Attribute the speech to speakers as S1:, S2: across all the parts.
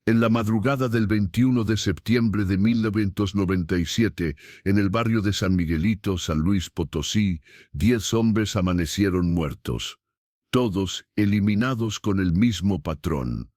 S1: En la madrugada del 21 de septiembre de 1997, en el barrio de San Miguelito, San Luis Potosí, 10 hombres amanecieron muertos. Todos eliminados con el mismo patrón.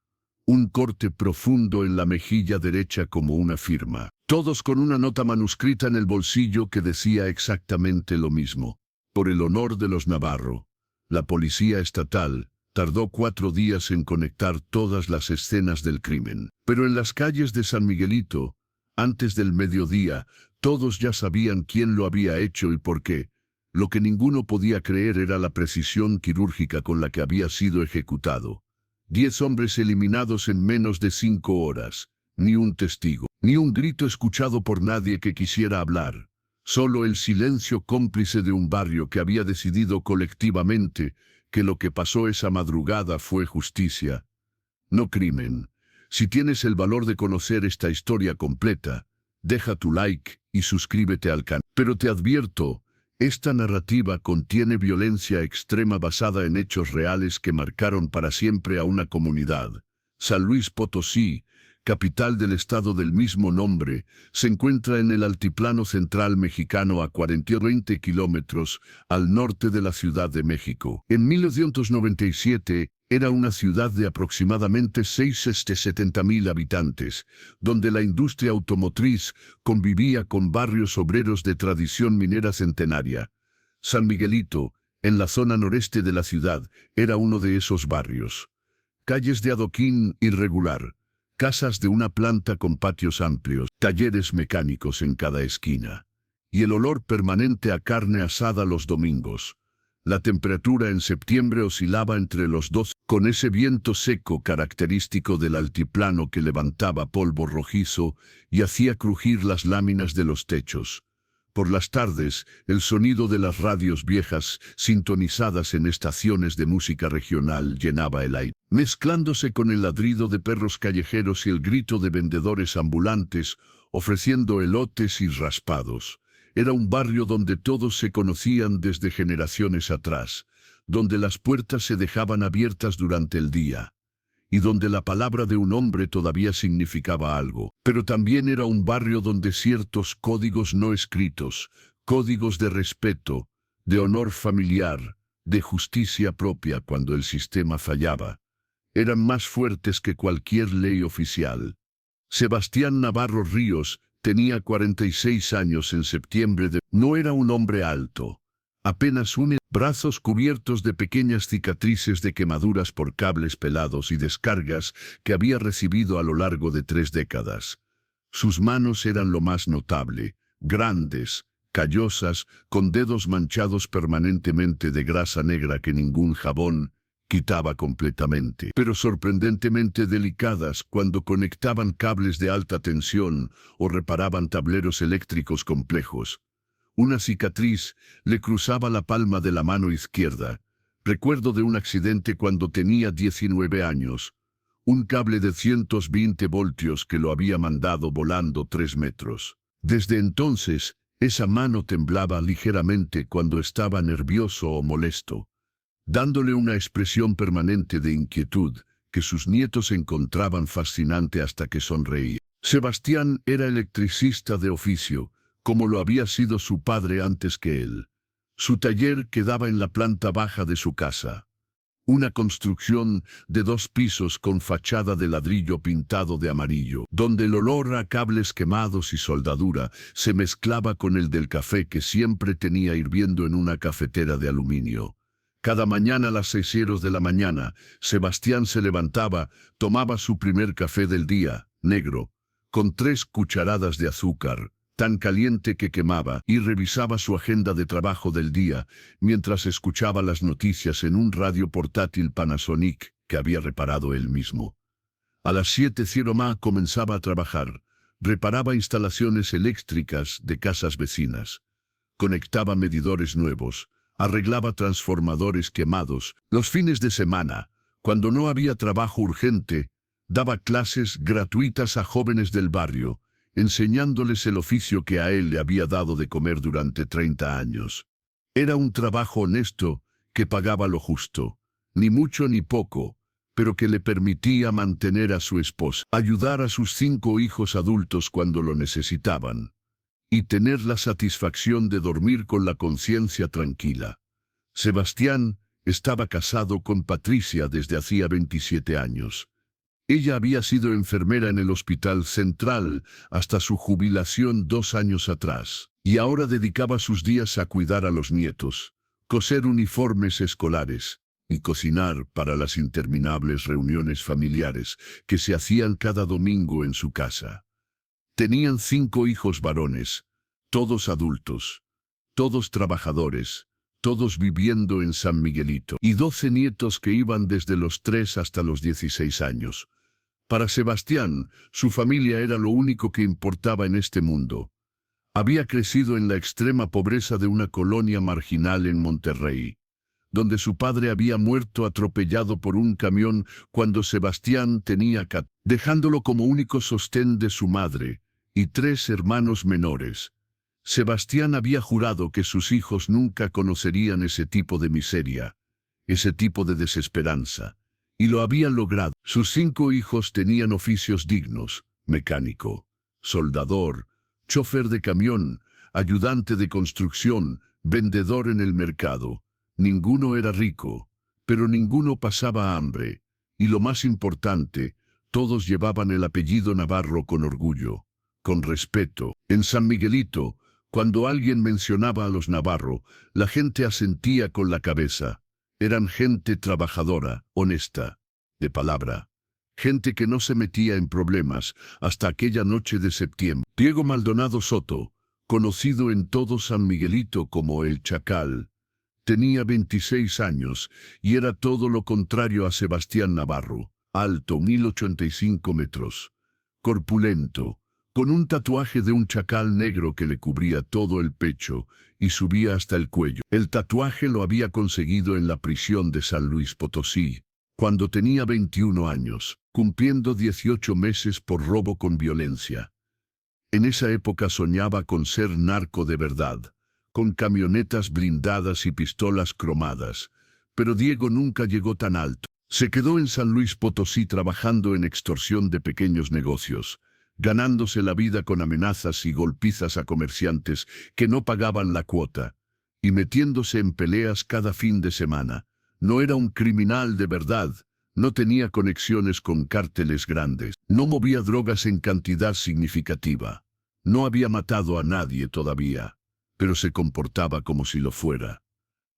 S1: Un corte profundo en la mejilla derecha como una firma. Todos con una nota manuscrita en el bolsillo que decía exactamente lo mismo. Por el honor de los Navarro. La policía estatal tardó 4 días en conectar todas las escenas del crimen. Pero en las calles de San Miguelito, antes del mediodía, todos ya sabían quién lo había hecho y por qué. Lo que ninguno podía creer era la precisión quirúrgica con la que había sido ejecutado. 10 hombres eliminados en menos de 5 horas. Ni un testigo, ni un grito escuchado por nadie que quisiera hablar. Solo el silencio cómplice de un barrio que había decidido colectivamente que lo que pasó esa madrugada fue justicia, no crimen. Si tienes el valor de conocer esta historia completa, deja tu like y suscríbete al canal. Pero te advierto, esta narrativa contiene violencia extrema basada en hechos reales que marcaron para siempre a una comunidad. San Luis Potosí, capital del estado del mismo nombre, se encuentra en el altiplano central mexicano a 20 kilómetros al norte de la Ciudad de México. En 1997 era una ciudad de aproximadamente 670,000 habitantes, donde la industria automotriz convivía con barrios obreros de tradición minera centenaria. San Miguelito, en la zona noreste de la ciudad, era uno de esos barrios. Calles de adoquín irregular. Casas de una planta con patios amplios, talleres mecánicos en cada esquina. Y el olor permanente a carne asada los domingos. La temperatura en septiembre oscilaba entre los 2, con ese viento seco característico del altiplano que levantaba polvo rojizo y hacía crujir las láminas de los techos. Por las tardes, el sonido de las radios viejas, sintonizadas en estaciones de música regional, llenaba el aire, mezclándose con el ladrido de perros callejeros y el grito de vendedores ambulantes, ofreciendo elotes y raspados. Era un barrio donde todos se conocían desde generaciones atrás, donde las puertas se dejaban abiertas durante el día, y donde la palabra de un hombre todavía significaba algo. Pero también era un barrio donde ciertos códigos no escritos, códigos de respeto, de honor familiar, de justicia propia cuando el sistema fallaba, eran más fuertes que cualquier ley oficial. Sebastián Navarro Ríos tenía 46 años en septiembre de... No era un hombre alto, apenas brazos cubiertos de pequeñas cicatrices de quemaduras por cables pelados y descargas que había recibido a lo largo de 3 décadas. Sus manos eran lo más notable, grandes, callosas, con dedos manchados permanentemente de grasa negra que ningún jabón quitaba completamente, pero sorprendentemente delicadas cuando conectaban cables de alta tensión o reparaban tableros eléctricos complejos. Una cicatriz le cruzaba la palma de la mano izquierda. Recuerdo de un accidente cuando tenía 19 años. Un cable de 120 voltios que lo había mandado volando 3 metros. Desde entonces, esa mano temblaba ligeramente cuando estaba nervioso o molesto, dándole una expresión permanente de inquietud que sus nietos encontraban fascinante hasta que sonreía. Sebastián era electricista de oficio, como lo había sido su padre antes que él. Su taller quedaba en la planta baja de su casa. Una construcción de 2 pisos con fachada de ladrillo pintado de amarillo, donde el olor a cables quemados y soldadura se mezclaba con el del café que siempre tenía hirviendo en una cafetera de aluminio. Cada mañana a las 6 de la mañana, Sebastián se levantaba, tomaba su primer café del día, negro, con 3 cucharadas de azúcar, tan caliente que quemaba, y revisaba su agenda de trabajo del día, mientras escuchaba las noticias en un radio portátil Panasonic que había reparado él mismo. A las 7:00 comenzaba a trabajar, reparaba instalaciones eléctricas de casas vecinas, conectaba medidores nuevos, arreglaba transformadores quemados. Los fines de semana, cuando no había trabajo urgente, daba clases gratuitas a jóvenes del barrio, enseñándoles el oficio que a él le había dado de comer durante 30 años. Era un trabajo honesto que pagaba lo justo, ni mucho ni poco, pero que le permitía mantener a su esposa, ayudar a sus 5 hijos adultos cuando lo necesitaban, y tener la satisfacción de dormir con la conciencia tranquila. Sebastián estaba casado con Patricia desde hacía 27 años. Ella había sido enfermera en el Hospital Central hasta su jubilación 2 años atrás, y ahora dedicaba sus días a cuidar a los nietos, coser uniformes escolares y cocinar para las interminables reuniones familiares que se hacían cada domingo en su casa. Tenían 5 hijos varones, todos adultos, todos trabajadores, todos viviendo en San Miguelito, y 12 nietos que iban desde los 3 hasta los 16 años. Para Sebastián, su familia era lo único que importaba en este mundo. Había crecido en la extrema pobreza de una colonia marginal en Monterrey, donde su padre había muerto atropellado por un camión cuando Sebastián tenía 14, dejándolo como único sostén de su madre y 3 hermanos menores. Sebastián había jurado que sus hijos nunca conocerían ese tipo de miseria, ese tipo de desesperanza. Y lo habían logrado. Sus 5 hijos tenían oficios dignos: mecánico, soldador, chofer de camión, ayudante de construcción, vendedor en el mercado. Ninguno era rico, pero ninguno pasaba hambre. Y lo más importante, todos llevaban el apellido Navarro con orgullo, con respeto. En San Miguelito, cuando alguien mencionaba a los Navarro, la gente asentía con la cabeza. Eran gente trabajadora, honesta, de palabra. Gente que no se metía en problemas hasta aquella noche de septiembre. Diego Maldonado Soto, conocido en todo San Miguelito como el Chacal, tenía 26 años y era todo lo contrario a Sebastián Navarro. Alto, 1,085 metros. Corpulento, con un tatuaje de un chacal negro que le cubría todo el pecho y subía hasta el cuello. El tatuaje lo había conseguido en la prisión de San Luis Potosí, cuando tenía 21 años, cumpliendo 18 meses por robo con violencia. En esa época soñaba con ser narco de verdad, con camionetas blindadas y pistolas cromadas, pero Diego nunca llegó tan alto. Se quedó en San Luis Potosí trabajando en extorsión de pequeños negocios, ganándose la vida con amenazas y golpizas a comerciantes que no pagaban la cuota, y metiéndose en peleas cada fin de semana. No era un criminal de verdad, no tenía conexiones con cárteles grandes, no movía drogas en cantidad significativa, no había matado a nadie todavía, pero se comportaba como si lo fuera.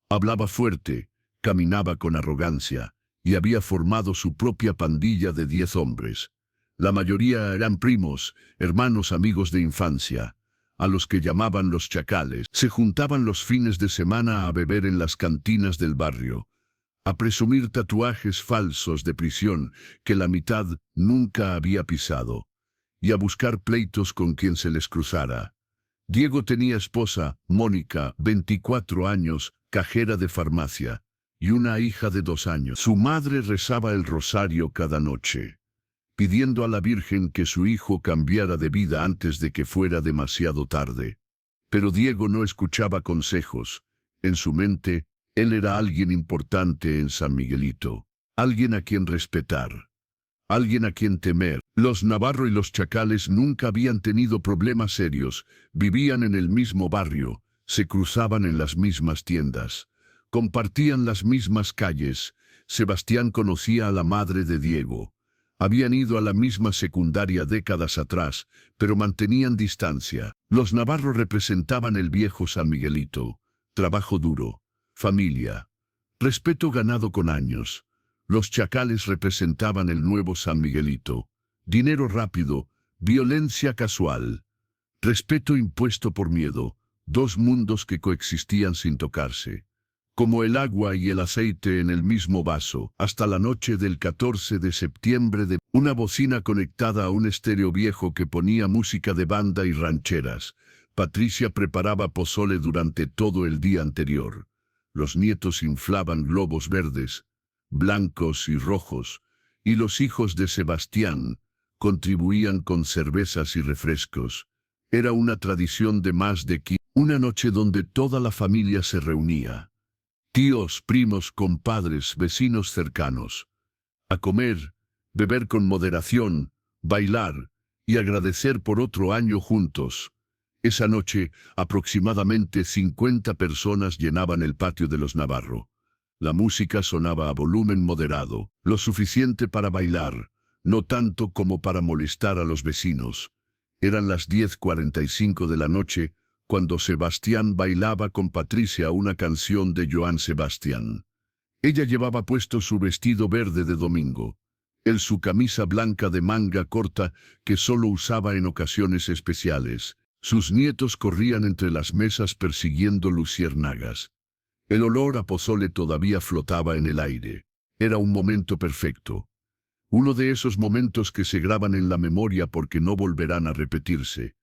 S1: Hablaba fuerte, caminaba con arrogancia, y había formado su propia pandilla de 10 hombres. La mayoría eran primos, hermanos, amigos de infancia, a los que llamaban los chacales. Se juntaban los fines de semana a beber en las cantinas del barrio, a presumir tatuajes falsos de prisión que la mitad nunca había pisado, y a buscar pleitos con quien se les cruzara. Diego tenía esposa, Mónica, 24 años, cajera de farmacia, y una hija de 2 años. Su madre rezaba el rosario cada noche, pidiendo a la Virgen que su hijo cambiara de vida antes de que fuera demasiado tarde. Pero Diego no escuchaba consejos. En su mente, él era alguien importante en San Miguelito, alguien a quien respetar, alguien a quien temer. Los Navarro y los Chacales nunca habían tenido problemas serios, vivían en el mismo barrio, se cruzaban en las mismas tiendas, compartían las mismas calles. Sebastián conocía a la madre de Diego. Habían ido a la misma secundaria décadas atrás, pero mantenían distancia. Los Navarro representaban el viejo San Miguelito: trabajo duro, familia, respeto ganado con años. Los Chacales representaban el nuevo San Miguelito: dinero rápido, violencia casual, respeto impuesto por miedo, 2 mundos que coexistían sin tocarse, como el agua y el aceite en el mismo vaso. Hasta la noche del 14 de septiembre, de una bocina conectada a un estéreo viejo que ponía música de banda y rancheras. Patricia preparaba pozole durante todo el día anterior. Los nietos inflaban globos verdes, blancos y rojos, y los hijos de Sebastián contribuían con cervezas y refrescos. Era una tradición de más de 15, una noche donde toda la familia se reunía. Tíos, primos, compadres, vecinos cercanos. a comer, beber con moderación, bailar y agradecer por otro año juntos. Esa noche, aproximadamente 50 personas llenaban el patio de los Navarro. La música sonaba a volumen moderado, lo suficiente para bailar, no tanto como para molestar a los vecinos. Eran las 10:45 de la noche, cuando Sebastián bailaba con Patricia una canción de Joan Sebastián. Ella llevaba puesto su vestido verde de domingo, él su camisa blanca de manga corta que solo usaba en ocasiones especiales. Sus nietos corrían entre las mesas persiguiendo luciérnagas. El olor a pozole todavía flotaba en el aire. Era un momento perfecto. Uno de esos momentos que se graban en la memoria porque no volverán a repetirse.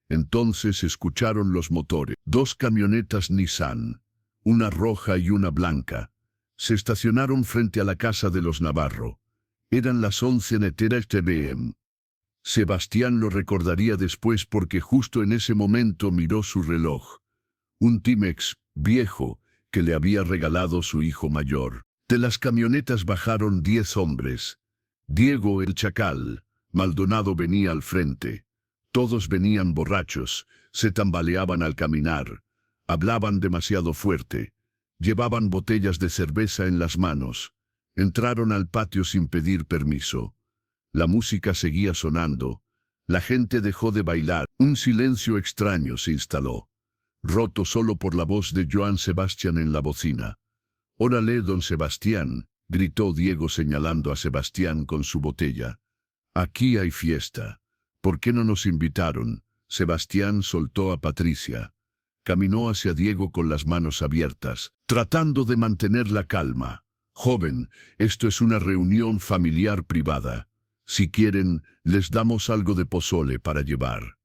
S1: Entonces escucharon los motores. 2 camionetas Nissan, una roja y una blanca. Se estacionaron frente a la casa de los Navarro. Eran las 11 TBM. Sebastián lo recordaría después porque justo en ese momento miró su reloj. Un Timex viejo que le había regalado su hijo mayor. De las camionetas bajaron 10 hombres. Diego el Chacal, Maldonado venía al frente. Todos venían borrachos, se tambaleaban al caminar, hablaban demasiado fuerte, llevaban botellas de cerveza en las manos. Entraron al patio sin pedir permiso. La música seguía sonando. La gente dejó de bailar. Un silencio extraño se instaló, roto solo por la voz de Joan Sebastián en la bocina. «Órale, don Sebastián», gritó Diego señalando a Sebastián con su botella. «Aquí hay fiesta. ¿Por qué no nos invitaron?» Sebastián soltó a Patricia. Caminó hacia Diego con las manos abiertas, tratando de mantener la calma. «Joven, esto es una reunión familiar privada. Si quieren, les damos algo de pozole para llevar».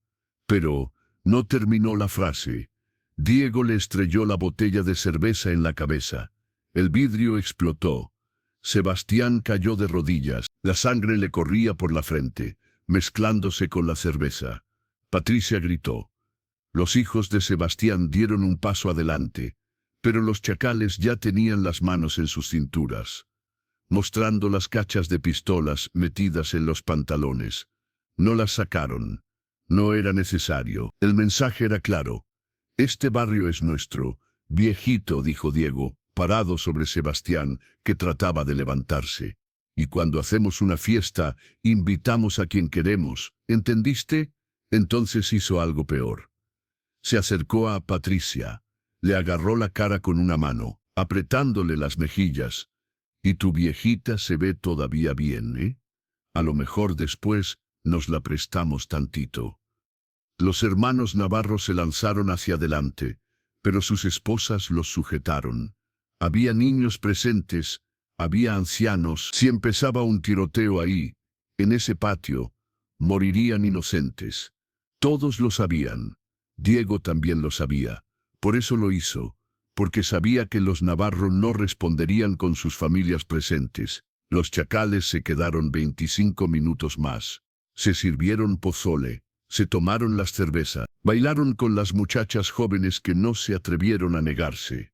S1: Pero no terminó la frase. Diego le estrelló la botella de cerveza en la cabeza. El vidrio explotó. Sebastián cayó de rodillas. La sangre le corría por la frente, mezclándose con la cerveza. Patricia gritó. Los hijos de Sebastián dieron un paso adelante, pero los chacales ya tenían las manos en sus cinturas, mostrando las cachas de pistolas metidas en los pantalones. No las sacaron. No era necesario. El mensaje era claro. «Este barrio es nuestro, viejito», dijo Diego, parado sobre Sebastián, que trataba de levantarse. «Y cuando hacemos una fiesta, invitamos a quien queremos, ¿entendiste?» Entonces hizo algo peor. Se acercó a Patricia. Le agarró la cara con una mano, apretándole las mejillas. «Y tu viejita se ve todavía bien, ¿eh? A lo mejor después nos la prestamos tantito». Los hermanos Navarro se lanzaron hacia adelante, pero sus esposas los sujetaron. Había niños presentes, había ancianos. Si empezaba un tiroteo ahí, en ese patio, morirían inocentes. Todos lo sabían. Diego también lo sabía. Por eso lo hizo, porque sabía que los Navarro no responderían con sus familias presentes. Los chacales se quedaron 25 minutos más. Se sirvieron pozole, se tomaron las cervezas, bailaron con las muchachas jóvenes que no se atrevieron a negarse.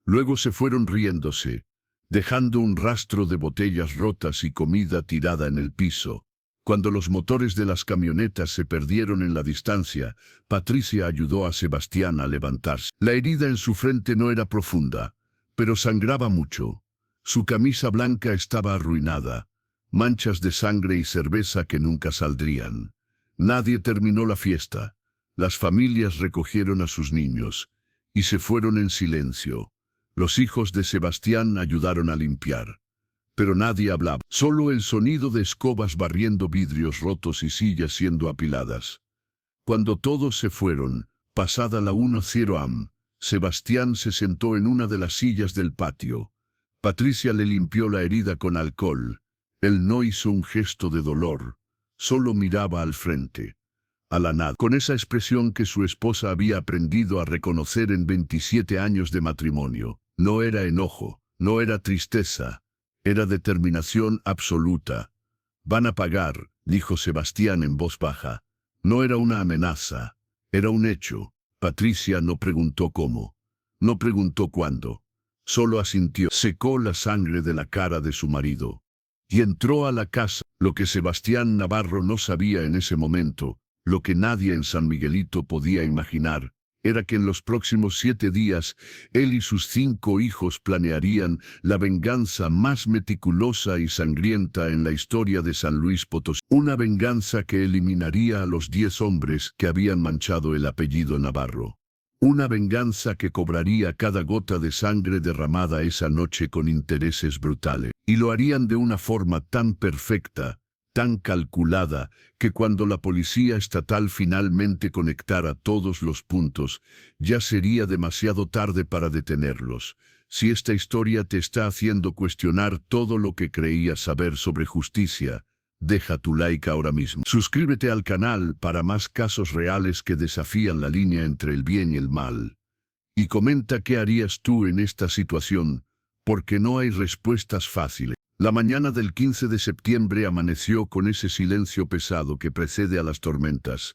S1: Luego se fueron riéndose, dejando un rastro de botellas rotas y comida tirada en el piso. Cuando los motores de las camionetas se perdieron en la distancia, Patricia ayudó a Sebastián a levantarse. La herida en su frente no era profunda, pero sangraba mucho. Su camisa blanca estaba arruinada, manchas de sangre y cerveza que nunca saldrían. Nadie terminó la fiesta. Las familias recogieron a sus niños y se fueron en silencio. Los hijos de Sebastián ayudaron a limpiar. Pero nadie hablaba, solo el sonido de escobas barriendo vidrios rotos y sillas siendo apiladas. Cuando todos se fueron, pasada la 1:00 am, Sebastián se sentó en una de las sillas del patio. Patricia le limpió la herida con alcohol. Él no hizo un gesto de dolor, solo miraba al frente, a la nada, con esa expresión que su esposa había aprendido a reconocer en 27 años de matrimonio. No era enojo, no era tristeza. Era determinación absoluta. «Van a pagar», dijo Sebastián en voz baja. No era una amenaza, era un hecho. Patricia no preguntó cómo, no preguntó cuándo. Solo asintió. Secó la sangre de la cara de su marido. y entró a la casa. Lo que Sebastián Navarro no sabía en ese momento, lo que nadie en San Miguelito podía imaginar, era que en los próximos 7 días, él y sus 5 hijos planearían la venganza más meticulosa y sangrienta en la historia de San Luis Potosí. Una venganza que eliminaría a los 10 hombres que habían manchado el apellido Navarro. Una venganza que cobraría cada gota de sangre derramada esa noche con intereses brutales. Y lo harían de una forma tan perfecta, tan calculada, que cuando la policía estatal finalmente conectara todos los puntos, ya sería demasiado tarde para detenerlos. Si esta historia te está haciendo cuestionar todo lo que creías saber sobre justicia, deja tu like ahora mismo. Suscríbete al canal para más casos reales que desafían la línea entre el bien y el mal. Y comenta qué harías tú en esta situación, porque no hay respuestas fáciles. La mañana del 15 de septiembre amaneció con ese silencio pesado que precede a las tormentas.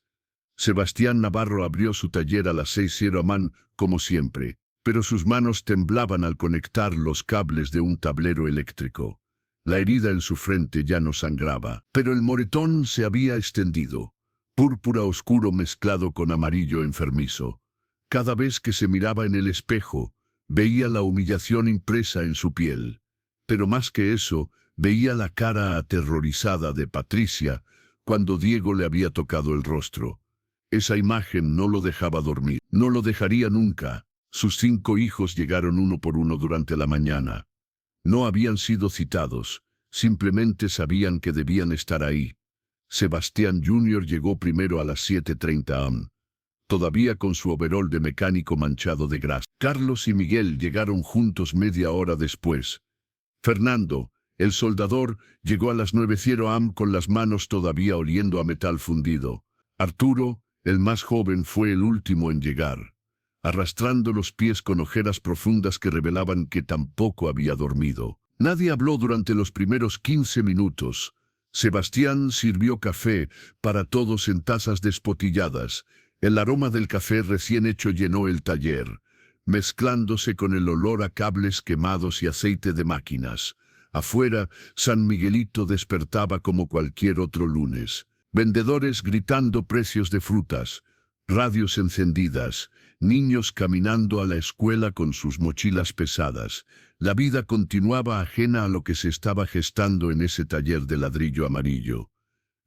S1: Sebastián Navarro abrió su taller a las 6:00 am, como siempre, pero sus manos temblaban al conectar los cables de un tablero eléctrico. La herida en su frente ya no sangraba, pero el moretón se había extendido, púrpura oscuro mezclado con amarillo enfermizo. Cada vez que se miraba en el espejo, veía la humillación impresa en su piel. Pero más que eso, veía la cara aterrorizada de Patricia cuando Diego le había tocado el rostro. Esa imagen no lo dejaba dormir. No lo dejaría nunca. Sus 5 hijos llegaron uno por uno durante la mañana. No habían sido citados, simplemente sabían que debían estar ahí. Sebastián Jr. llegó primero a las 7:30 am, todavía con su overol de mecánico manchado de grasa. Carlos y Miguel llegaron juntos media hora después. Fernando, el soldador, llegó a las 9:00 am con las manos todavía oliendo a metal fundido. Arturo, el más joven, fue el último en llegar, arrastrando los pies con ojeras profundas que revelaban que tampoco había dormido. Nadie habló durante los primeros 15 minutos. Sebastián sirvió café para todos en tazas despotilladas. El aroma del café recién hecho llenó el taller, mezclándose con el olor a cables quemados y aceite de máquinas. Afuera, San Miguelito despertaba como cualquier otro lunes. Vendedores gritando precios de frutas, radios encendidas, niños caminando a la escuela con sus mochilas pesadas. La vida continuaba ajena a lo que se estaba gestando en ese taller de ladrillo amarillo.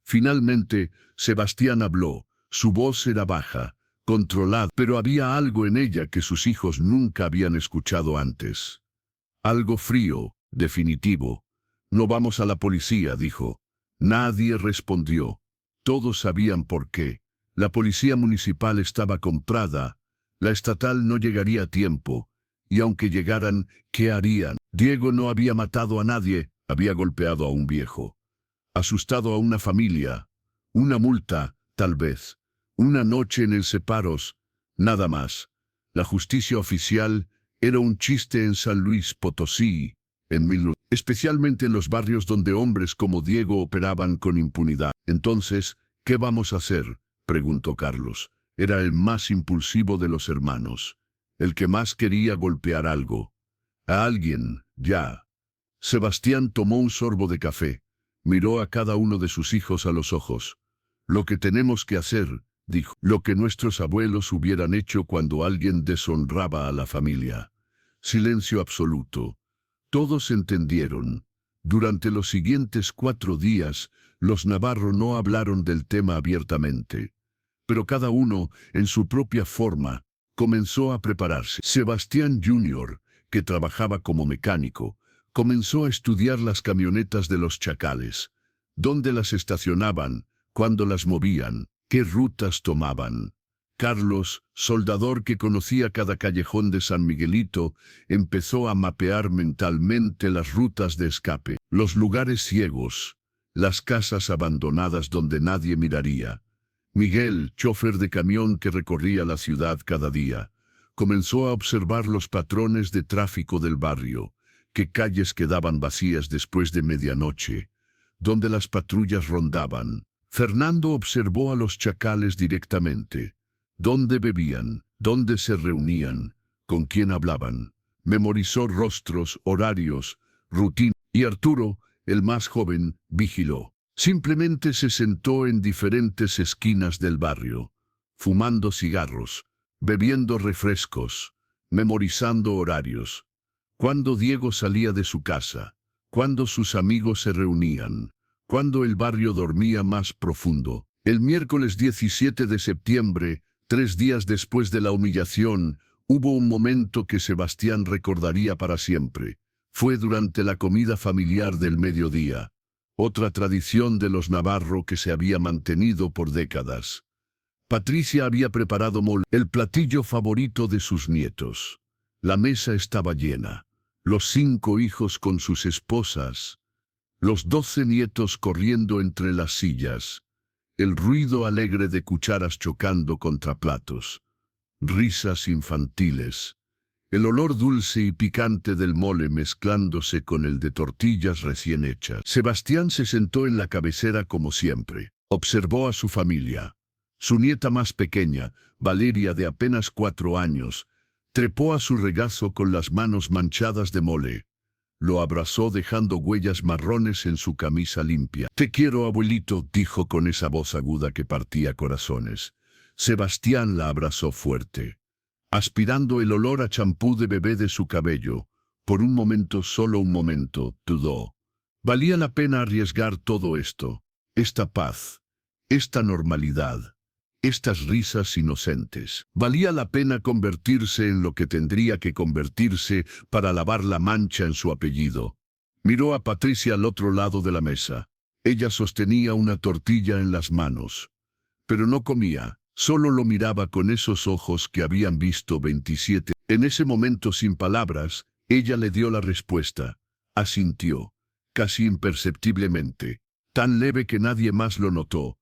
S1: Finalmente, Sebastián habló. Su voz era baja, controlada, pero había algo en ella que sus hijos nunca habían escuchado antes. Algo frío, definitivo. No vamos a la policía, dijo. Nadie respondió. Todos sabían por qué. La policía municipal estaba comprada. La estatal no llegaría a tiempo. Y aunque llegaran, ¿qué harían? Diego no había matado a nadie, había golpeado a un viejo. Asustado a una familia. Una multa, tal vez. Una noche en el Separos, nada más. La justicia oficial era un chiste en San Luis Potosí, especialmente en los barrios donde hombres como Diego operaban con impunidad. Entonces, ¿qué vamos a hacer?, preguntó Carlos. Era el más impulsivo de los hermanos, el que más quería golpear algo. A alguien, ya. Sebastián tomó un sorbo de café, miró a cada uno de sus hijos a los ojos. Lo que tenemos que hacer, dijo, lo que nuestros abuelos hubieran hecho cuando alguien deshonraba a la familia. Silencio absoluto. Todos entendieron. Durante los siguientes 4 días, los Navarro no hablaron del tema abiertamente. Pero cada uno, en su propia forma, comenzó a prepararse. Sebastián Jr., que trabajaba como mecánico, comenzó a estudiar las camionetas de los chacales. Dónde las estacionaban, cuándo las movían, qué rutas tomaban. Carlos, soldador que conocía cada callejón de San Miguelito, empezó a mapear mentalmente las rutas de escape, los lugares ciegos, las casas abandonadas donde nadie miraría. Miguel, chofer de camión que recorría la ciudad cada día, comenzó a observar los patrones de tráfico del barrio, qué calles quedaban vacías después de medianoche, donde las patrullas rondaban. Fernando observó a los chacales directamente. Dónde bebían, dónde se reunían, con quién hablaban. Memorizó rostros, horarios, rutinas. Y Arturo, el más joven, vigiló. Simplemente se sentó en diferentes esquinas del barrio, fumando cigarros, bebiendo refrescos, memorizando horarios. Cuando Diego salía de su casa, cuando sus amigos se reunían, cuando el barrio dormía más profundo. El miércoles 17 de septiembre, 3 días después de la humillación, hubo un momento que Sebastián recordaría para siempre. Fue durante la comida familiar del mediodía, otra tradición de los Navarro que se había mantenido por décadas. Patricia había preparado el platillo favorito de sus nietos. La mesa estaba llena. Los 5 hijos con sus esposas, los 12 nietos corriendo entre las sillas, el ruido alegre de cucharas chocando contra platos, risas infantiles, el olor dulce y picante del mole mezclándose con el de tortillas recién hechas. Sebastián se sentó en la cabecera como siempre. Observó a su familia. Su nieta más pequeña, Valeria de apenas 4 años, trepó a su regazo con las manos manchadas de mole. Lo abrazó dejando huellas marrones en su camisa limpia. «Te quiero, abuelito», dijo con esa voz aguda que partía corazones. Sebastián la abrazó fuerte, aspirando el olor a champú de bebé de su cabello. Por un momento, solo un momento, dudó. ¿Valía la pena arriesgar todo esto? Esta paz, esta normalidad, estas risas inocentes. ¿Valía la pena convertirse en lo que tendría que convertirse para lavar la mancha en su apellido? Miró a Patricia al otro lado de la mesa. Ella sostenía una tortilla en las manos, pero no comía. Solo lo miraba con esos ojos que habían visto 27. En ese momento, sin palabras, ella le dio la respuesta. Asintió, casi imperceptiblemente, tan leve que nadie más lo notó.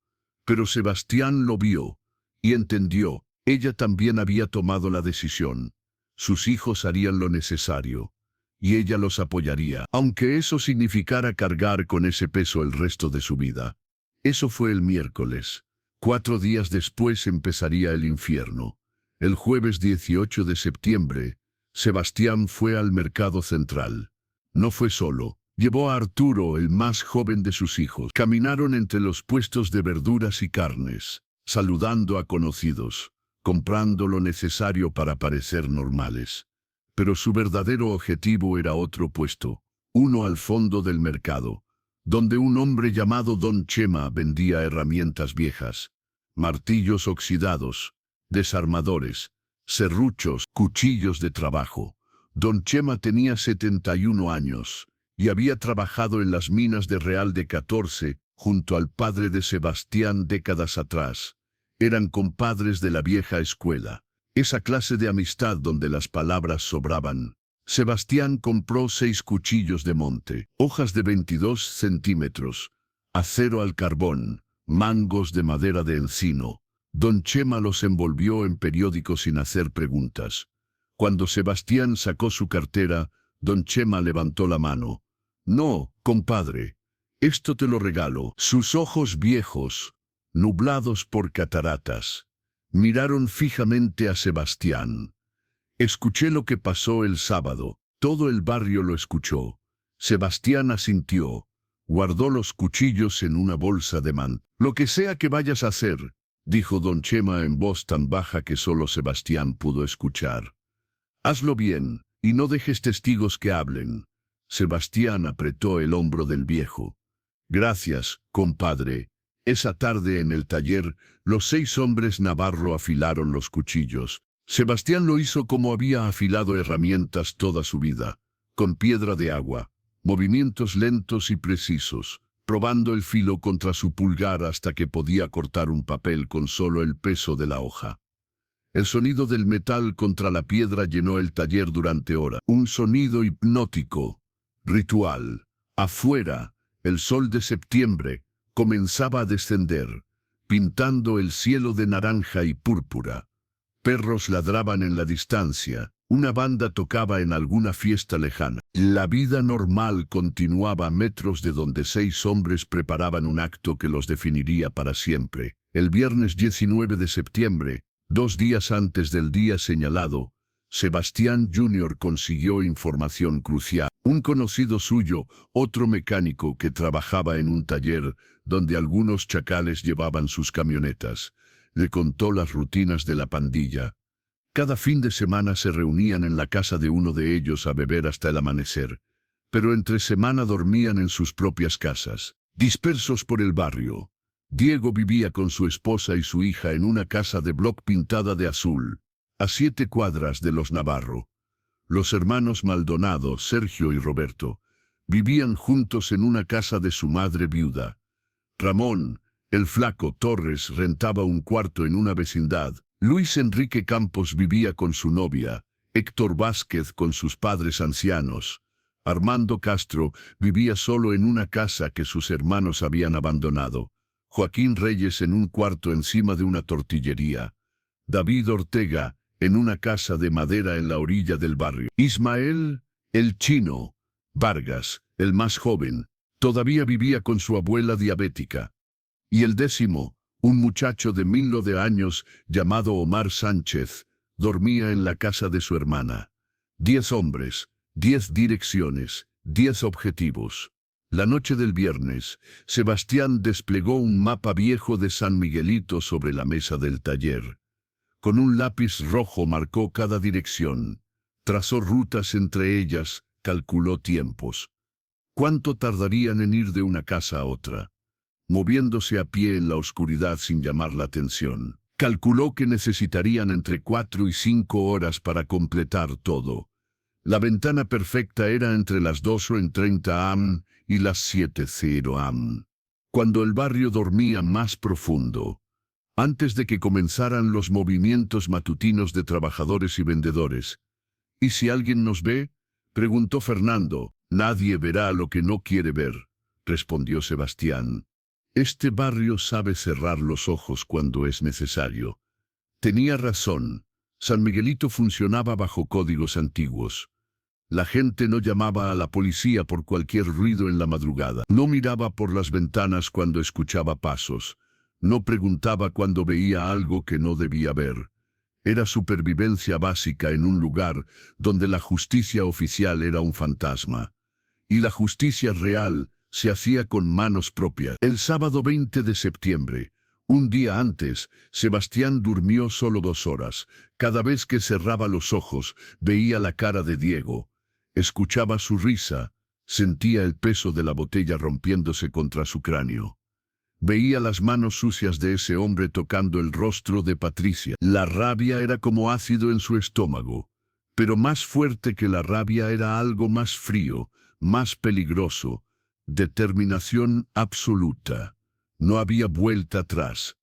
S1: Pero Sebastián lo vio y entendió. Ella también había tomado la decisión. Sus hijos harían lo necesario y ella los apoyaría, aunque eso significara cargar con ese peso el resto de su vida. Eso fue el miércoles. 4 días después empezaría el infierno. El jueves 18 de septiembre, Sebastián fue al mercado central. No fue solo. Llevó a Arturo, el más joven de sus hijos. Caminaron entre los puestos de verduras y carnes, saludando a conocidos, comprando lo necesario para parecer normales. Pero su verdadero objetivo era otro puesto, uno al fondo del mercado, donde un hombre llamado Don Chema vendía herramientas viejas, martillos oxidados, desarmadores, serruchos, cuchillos de trabajo. Don Chema tenía 71 años y había trabajado en las minas de Real de 14, junto al padre de Sebastián décadas atrás. Eran compadres de la vieja escuela, esa clase de amistad donde las palabras sobraban. Sebastián compró 6 cuchillos de monte, hojas de 22 centímetros, acero al carbón, mangos de madera de encino. Don Chema los envolvió en periódico sin hacer preguntas. Cuando Sebastián sacó su cartera, Don Chema levantó la mano. «No, compadre, esto te lo regalo». Sus ojos viejos, nublados por cataratas, miraron fijamente a Sebastián. «Escuché lo que pasó el sábado». Todo el barrio lo escuchó. Sebastián asintió. Guardó los cuchillos en una bolsa de manta. «Lo que sea que vayas a hacer», dijo Don Chema en voz tan baja que solo Sebastián pudo escuchar, «hazlo bien y no dejes testigos que hablen». Sebastián apretó el hombro del viejo. «Gracias, compadre». Esa tarde en el taller, los 6 hombres Navarro afilaron los cuchillos. Sebastián lo hizo como había afilado herramientas toda su vida, con piedra de agua, movimientos lentos y precisos, probando el filo contra su pulgar hasta que podía cortar un papel con solo el peso de la hoja. El sonido del metal contra la piedra llenó el taller durante horas. Un sonido hipnótico, ritual. Afuera, el sol de septiembre comenzaba a descender, pintando el cielo de naranja y púrpura. Perros ladraban en la distancia. Una banda tocaba en alguna fiesta lejana. La vida normal continuaba a metros de donde 6 hombres preparaban un acto que los definiría para siempre. El viernes 19 de septiembre, 2 días antes del día señalado, Sebastián Jr. consiguió información crucial. Un conocido suyo, otro mecánico que trabajaba en un taller donde algunos chacales llevaban sus camionetas, le contó las rutinas de la pandilla. Cada fin de semana se reunían en la casa de uno de ellos a beber hasta el amanecer, pero entre semana dormían en sus propias casas, dispersos por el barrio. Diego vivía con su esposa y su hija en una casa de bloc pintada de azul, a 7 cuadras de los Navarro. Los hermanos Maldonado, Sergio y Roberto, vivían juntos en una casa de su madre viuda. Ramón, el flaco Torres, rentaba un cuarto en una vecindad. Luis Enrique Campos vivía con su novia, Héctor Vázquez con sus padres ancianos. Armando Castro vivía solo en una casa que sus hermanos habían abandonado. Joaquín Reyes en un cuarto encima de una tortillería. David Ortega en una casa de madera en la orilla del barrio. Ismael, el chino, Vargas, el más joven, todavía vivía con su abuela diabética. Y el 10º, un muchacho de 19 años llamado Omar Sánchez, dormía en la casa de su hermana. 10 hombres, 10 direcciones, 10 objetivos. La noche del viernes, Sebastián desplegó un mapa viejo de San Miguelito sobre la mesa del taller. Con un lápiz rojo marcó cada dirección, trazó rutas entre ellas, calculó tiempos. ¿Cuánto tardarían en ir de una casa a otra? Moviéndose a pie en la oscuridad sin llamar la atención. Calculó que necesitarían entre 4 y 5 horas para completar todo. La ventana perfecta era entre las 2:30 am y las 7:00 am, cuando el barrio dormía más profundo. Antes de que comenzaran los movimientos matutinos de trabajadores y vendedores. ¿Y si alguien nos ve?, preguntó Fernando. Nadie verá lo que no quiere ver, respondió Sebastián. Este barrio sabe cerrar los ojos cuando es necesario. Tenía razón. San Miguelito funcionaba bajo códigos antiguos. La gente no llamaba a la policía por cualquier ruido en la madrugada. No miraba por las ventanas cuando escuchaba pasos. No preguntaba cuando veía algo que no debía ver. Era supervivencia básica en un lugar donde la justicia oficial era un fantasma. Y la justicia real se hacía con manos propias. El sábado 20 de septiembre, un día antes, Sebastián durmió solo 2 horas. Cada vez que cerraba los ojos, veía la cara de Diego. Escuchaba su risa, sentía el peso de la botella rompiéndose contra su cráneo. Veía las manos sucias de ese hombre tocando el rostro de Patricia. La rabia era como ácido en su estómago, pero más fuerte que la rabia era algo más frío, más peligroso. Determinación absoluta. No había vuelta atrás.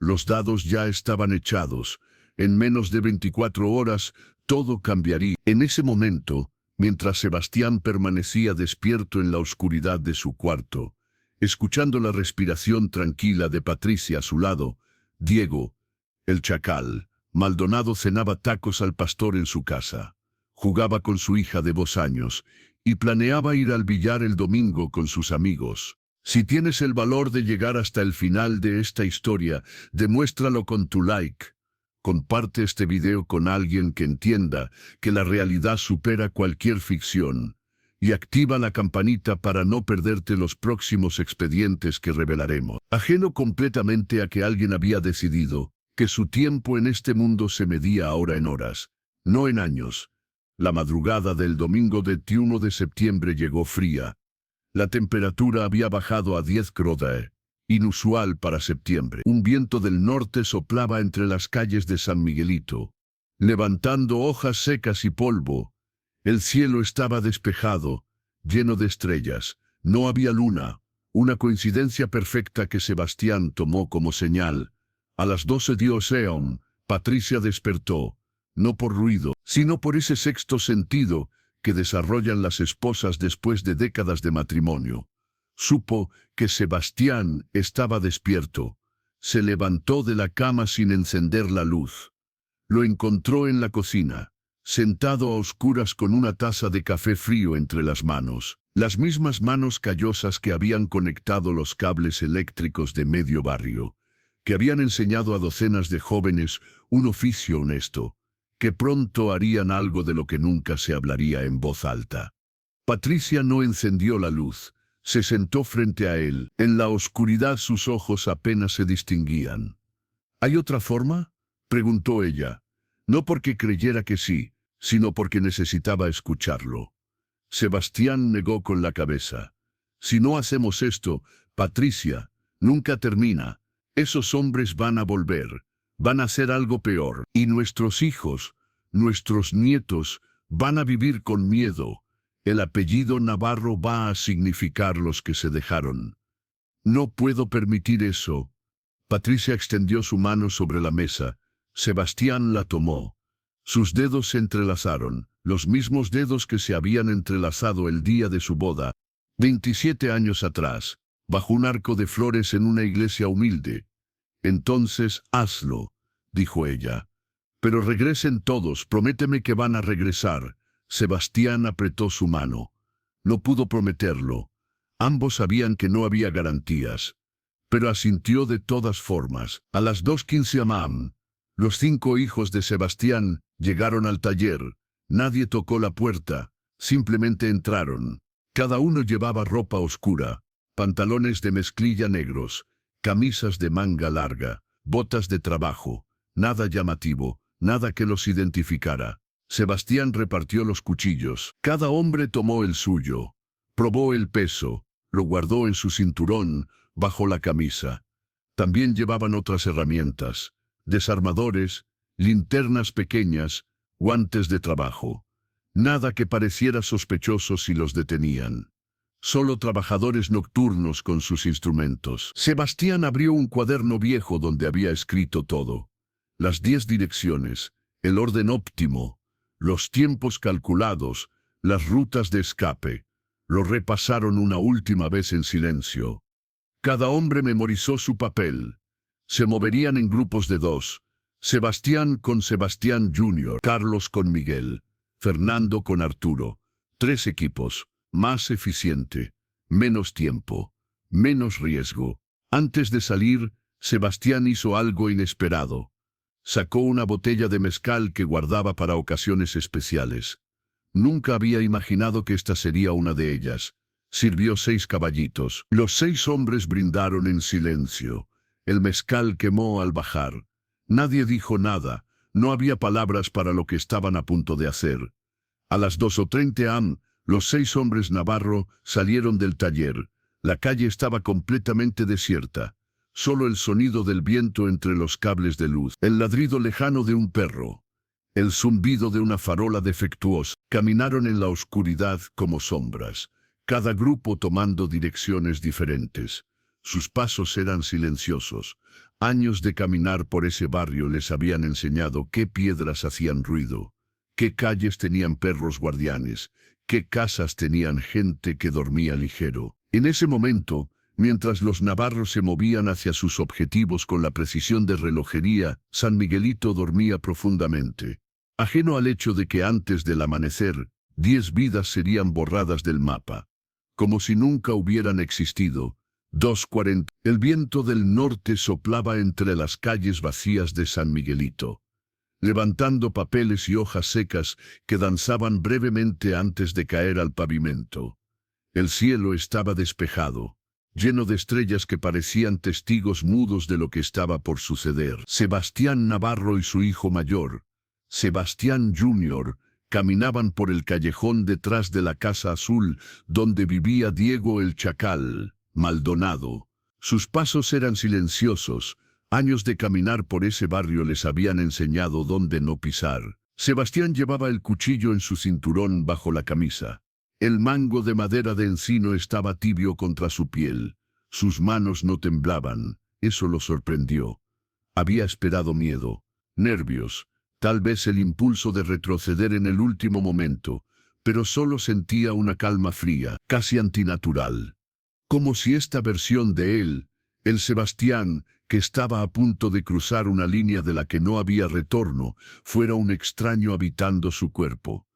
S1: Los dados ya estaban echados. En menos de 24 horas, todo cambiaría. En ese momento, mientras Sebastián permanecía despierto en la oscuridad de su cuarto, escuchando la respiración tranquila de Patricia a su lado, Diego, el chacal, Maldonado cenaba tacos al pastor en su casa. Jugaba con su hija de 2 años y planeaba ir al billar el domingo con sus amigos. Si tienes el valor de llegar hasta el final de esta historia, demuéstralo con tu like. Comparte este video con alguien que entienda que la realidad supera cualquier ficción. Y activa la campanita para no perderte los próximos expedientes que revelaremos. Ajeno completamente a que alguien había decidido que su tiempo en este mundo se medía ahora en horas, no en años. La madrugada del domingo 21 de septiembre llegó fría. La temperatura había bajado a 10 grados, inusual para septiembre. Un viento del norte soplaba entre las calles de San Miguelito, levantando hojas secas y polvo. El cielo estaba despejado, lleno de estrellas. No había luna, una coincidencia perfecta que Sebastián tomó como señal. A las 12 dio Seon, Patricia despertó, no por ruido, sino por ese sexto sentido que desarrollan las esposas después de décadas de matrimonio. Supo que Sebastián estaba despierto. Se levantó de la cama sin encender la luz. Lo encontró en la cocina, sentado a oscuras con una taza de café frío entre las manos, las mismas manos callosas que habían conectado los cables eléctricos de medio barrio, que habían enseñado a docenas de jóvenes un oficio honesto, que pronto harían algo de lo que nunca se hablaría en voz alta. Patricia no encendió la luz. Se sentó frente a él. En la oscuridad sus ojos apenas se distinguían. ¿Hay otra forma?, preguntó ella. No porque creyera que sí, sino porque necesitaba escucharlo. Sebastián negó con la cabeza. Si no hacemos esto, Patricia, nunca termina. Esos hombres van a volver. Van a hacer algo peor. Y nuestros hijos, nuestros nietos, van a vivir con miedo. El apellido Navarro va a significar los que se dejaron. No puedo permitir eso. Patricia extendió su mano sobre la mesa. Sebastián la tomó. Sus dedos se entrelazaron, los mismos dedos que se habían entrelazado el día de su boda, 27 años atrás, bajo un arco de flores en una iglesia humilde. Entonces, hazlo, dijo ella. Pero regresen todos, prométeme que van a regresar. Sebastián apretó su mano. No pudo prometerlo. Ambos sabían que no había garantías. Pero asintió de todas formas. A las 2:15 am. Los 5 hijos de Sebastián llegaron al taller. Nadie tocó la puerta. Simplemente entraron. Cada uno llevaba ropa oscura, pantalones de mezclilla negros, camisas de manga larga, botas de trabajo. Nada llamativo, nada que los identificara. Sebastián repartió los cuchillos. Cada hombre tomó el suyo. Probó el peso. Lo guardó en su cinturón, bajo la camisa. También llevaban otras herramientas. Desarmadores, linternas pequeñas, guantes de trabajo. Nada que pareciera sospechoso si los detenían. Solo trabajadores nocturnos con sus instrumentos. Sebastián abrió un cuaderno viejo donde había escrito todo. Las 10 direcciones, el orden óptimo, los tiempos calculados, las rutas de escape. Lo repasaron una última vez en silencio. Cada hombre memorizó su papel. Se moverían en grupos de 2. Sebastián con Sebastián Jr., Carlos con Miguel, Fernando con Arturo. 3 equipos, más eficiente, menos tiempo, menos riesgo. Antes de salir, Sebastián hizo algo inesperado. Sacó una botella de mezcal que guardaba para ocasiones especiales. Nunca había imaginado que esta sería una de ellas. Sirvió 6 caballitos. Los 6 hombres brindaron en silencio. El mezcal quemó al bajar. Nadie dijo nada. No había palabras para lo que estaban a punto de hacer. A las 2:30 am, los 6 hombres Navarro salieron del taller. La calle estaba completamente desierta. Solo el sonido del viento entre los cables de luz. El ladrido lejano de un perro. El zumbido de una farola defectuosa. Caminaron en la oscuridad como sombras, cada grupo tomando direcciones diferentes. Sus pasos eran silenciosos. Años de caminar por ese barrio les habían enseñado qué piedras hacían ruido, qué calles tenían perros guardianes, qué casas tenían gente que dormía ligero. En ese momento, mientras los navarros se movían hacia sus objetivos con la precisión de relojería, San Miguelito dormía profundamente. Ajeno al hecho de que antes del amanecer, 10 vidas serían borradas del mapa. Como si nunca hubieran existido. 2:40. El viento del norte soplaba entre las calles vacías de San Miguelito, levantando papeles y hojas secas que danzaban brevemente antes de caer al pavimento. El cielo estaba despejado, lleno de estrellas que parecían testigos mudos de lo que estaba por suceder. Sebastián Navarro y su hijo mayor, Sebastián Jr., caminaban por el callejón detrás de la Casa Azul, donde vivía Diego el Chacal Maldonado. Sus pasos eran silenciosos. Años de caminar por ese barrio les habían enseñado dónde no pisar. Sebastián llevaba el cuchillo en su cinturón bajo la camisa. El mango de madera de encino estaba tibio contra su piel. Sus manos no temblaban. Eso lo sorprendió. Había esperado miedo, nervios, tal vez el impulso de retroceder en el último momento, pero solo sentía una calma fría, casi antinatural. Como si esta versión de él, el Sebastián, que estaba a punto de cruzar una línea de la que no había retorno, fuera un extraño habitando su cuerpo.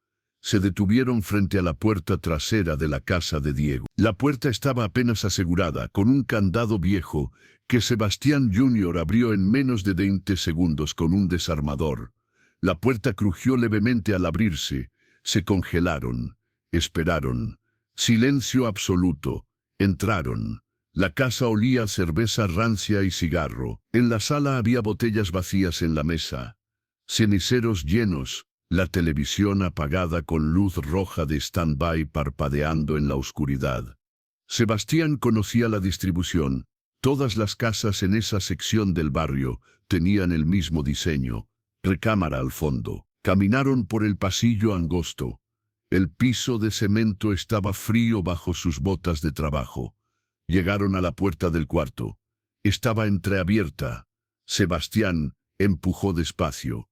S1: Se detuvieron frente a la puerta trasera de la casa de Diego. La puerta estaba apenas asegurada, con un candado viejo, que Sebastián Jr. abrió en menos de 20 segundos con un desarmador. La puerta crujió levemente al abrirse. Se congelaron. Esperaron. Silencio absoluto. Entraron. La casa olía a cerveza rancia y cigarro. En la sala había botellas vacías en la mesa. Ceniceros llenos. La televisión apagada con luz roja de stand-by parpadeando en la oscuridad. Sebastián conocía la distribución. Todas las casas en esa sección del barrio tenían el mismo diseño. Recámara al fondo. Caminaron por el pasillo angosto. El piso de cemento estaba frío bajo sus botas de trabajo. Llegaron a la puerta del cuarto. Estaba entreabierta. Sebastián empujó despacio.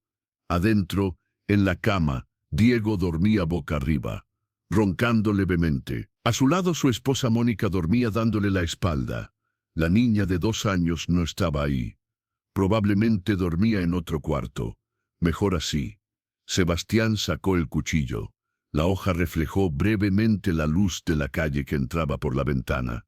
S1: Adentro, en la cama, Diego dormía boca arriba, roncando levemente. A su lado su esposa Mónica dormía dándole la espalda. La niña de 2 años no estaba ahí. Probablemente dormía en otro cuarto. Mejor así. Sebastián sacó el cuchillo. La hoja reflejó brevemente la luz de la calle que entraba por la ventana.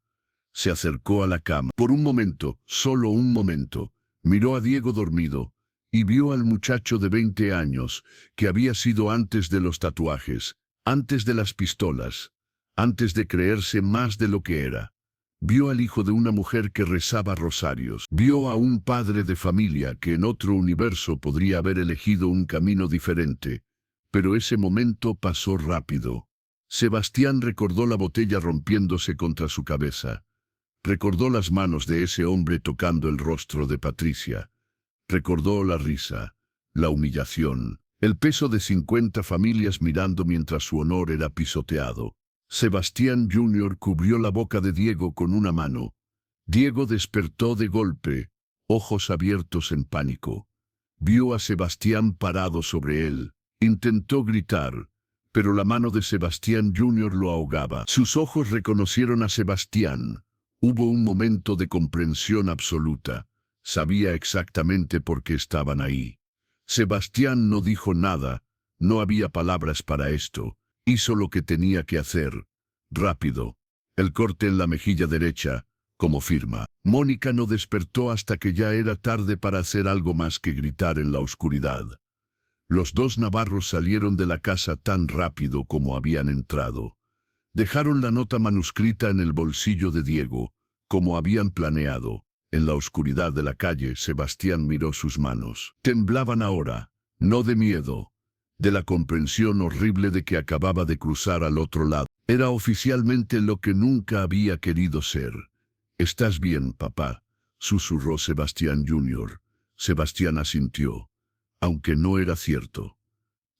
S1: Se acercó a la cama. Por un momento, solo un momento, miró a Diego dormido y vio al muchacho de 20 años, que había sido antes de los tatuajes, antes de las pistolas, antes de creerse más de lo que era. Vio al hijo de una mujer que rezaba rosarios. Vio a un padre de familia que en otro universo podría haber elegido un camino diferente. Pero ese momento pasó rápido. Sebastián recordó la botella rompiéndose contra su cabeza. Recordó las manos de ese hombre tocando el rostro de Patricia. Recordó la risa, la humillación, el peso de 50 familias mirando mientras su honor era pisoteado. Sebastián Jr. cubrió la boca de Diego con una mano. Diego despertó de golpe, ojos abiertos en pánico. Vio a Sebastián parado sobre él. Intentó gritar, pero la mano de Sebastián Jr. lo ahogaba. Sus ojos reconocieron a Sebastián. Hubo un momento de comprensión absoluta. Sabía exactamente por qué estaban ahí. Sebastián no dijo nada. No había palabras para esto. Hizo lo que tenía que hacer. Rápido. El corte en la mejilla derecha, como firma. Mónica no despertó hasta que ya era tarde para hacer algo más que gritar en la oscuridad. Los 2 navarros salieron de la casa tan rápido como habían entrado. Dejaron la nota manuscrita en el bolsillo de Diego, como habían planeado. En la oscuridad de la calle, Sebastián miró sus manos. Temblaban ahora, no de miedo, de la comprensión horrible de que acababa de cruzar al otro lado. Era oficialmente lo que nunca había querido ser. «¿Estás bien, papá?», susurró Sebastián Jr. Sebastián asintió, aunque no era cierto.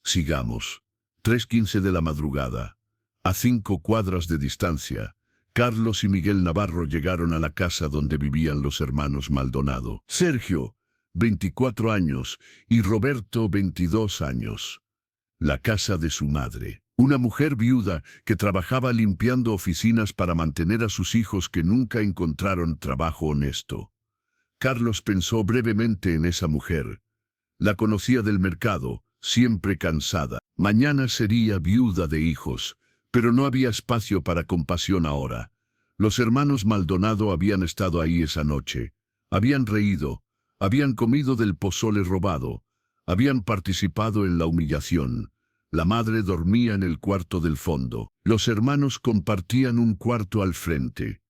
S1: «Sigamos». 3:15 de la madrugada. A 5 cuadras de distancia, Carlos y Miguel Navarro llegaron a la casa donde vivían los hermanos Maldonado. Sergio, 24 años, y Roberto, 22 años. La casa de su madre. Una mujer viuda que trabajaba limpiando oficinas para mantener a sus hijos que nunca encontraron trabajo honesto. Carlos pensó brevemente en esa mujer. La conocía del mercado, siempre cansada. Mañana sería viuda de hijos, pero no había espacio para compasión ahora. Los hermanos Maldonado habían estado ahí esa noche. Habían reído, habían comido del pozole robado, habían participado en la humillación. La madre dormía en el cuarto del fondo. Los hermanos compartían un cuarto al frente.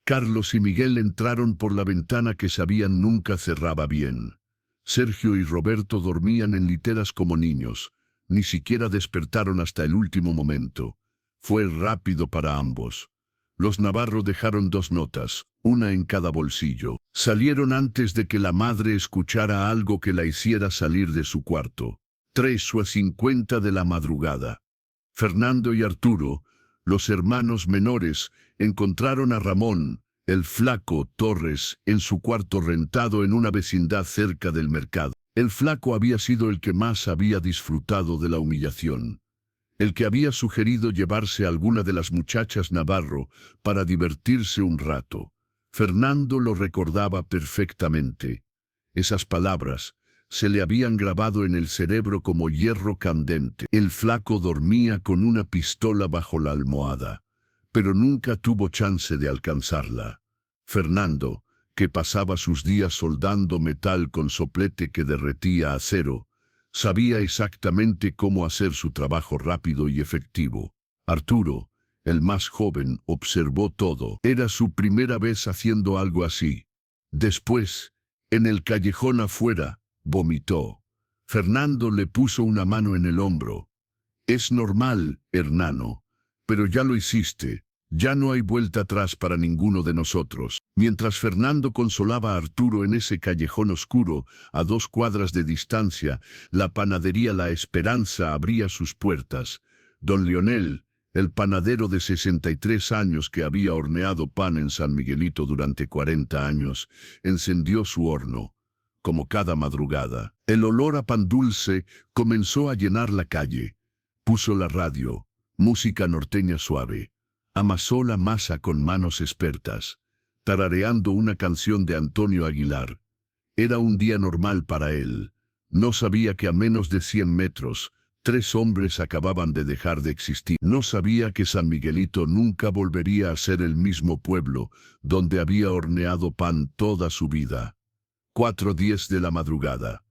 S1: Carlos y Miguel entraron por la ventana que sabían nunca cerraba bien. Sergio y Roberto dormían en literas como niños. Ni siquiera despertaron hasta el último momento. Fue rápido para ambos. Los Navarro dejaron 2 notas, una en cada bolsillo. Salieron antes de que la madre escuchara algo que la hiciera salir de su cuarto. 3:50 de la madrugada. Fernando y Arturo, los hermanos menores, encontraron a Ramón, el flaco Torres, en su cuarto rentado en una vecindad cerca del mercado. El flaco había sido el que más había disfrutado de la humillación. El que había sugerido llevarse a alguna de las muchachas Navarro para divertirse un rato. Fernando lo recordaba perfectamente. Esas palabras se le habían grabado en el cerebro como hierro candente. El flaco dormía con una pistola bajo la almohada, pero nunca tuvo chance de alcanzarla. Fernando, que pasaba sus días soldando metal con soplete que derretía acero, Sabía exactamente cómo hacer su trabajo rápido y efectivo. Arturo, el más joven, observó todo. Era su primera vez haciendo algo así. Después, en el callejón afuera, vomitó. Fernando le puso una mano en el hombro. Es normal, Hernano, pero ya lo hiciste. Ya no hay vuelta atrás para ninguno de nosotros. Mientras Fernando consolaba a Arturo en ese callejón oscuro, a 2 cuadras de distancia, la panadería La Esperanza abría sus puertas. Don Leonel, el panadero de 63 años que había horneado pan en San Miguelito durante 40 años, encendió su horno. Como cada madrugada, el olor a pan dulce comenzó a llenar la calle. Puso la radio, música norteña suave. Amasó la masa con manos expertas, tarareando una canción de Antonio Aguilar. Era un día normal para él. No sabía que a menos de 100 metros, 3 hombres acababan de dejar de existir. No sabía que San Miguelito nunca volvería a ser el mismo pueblo donde había horneado pan toda su vida. 4:10 de la madrugada.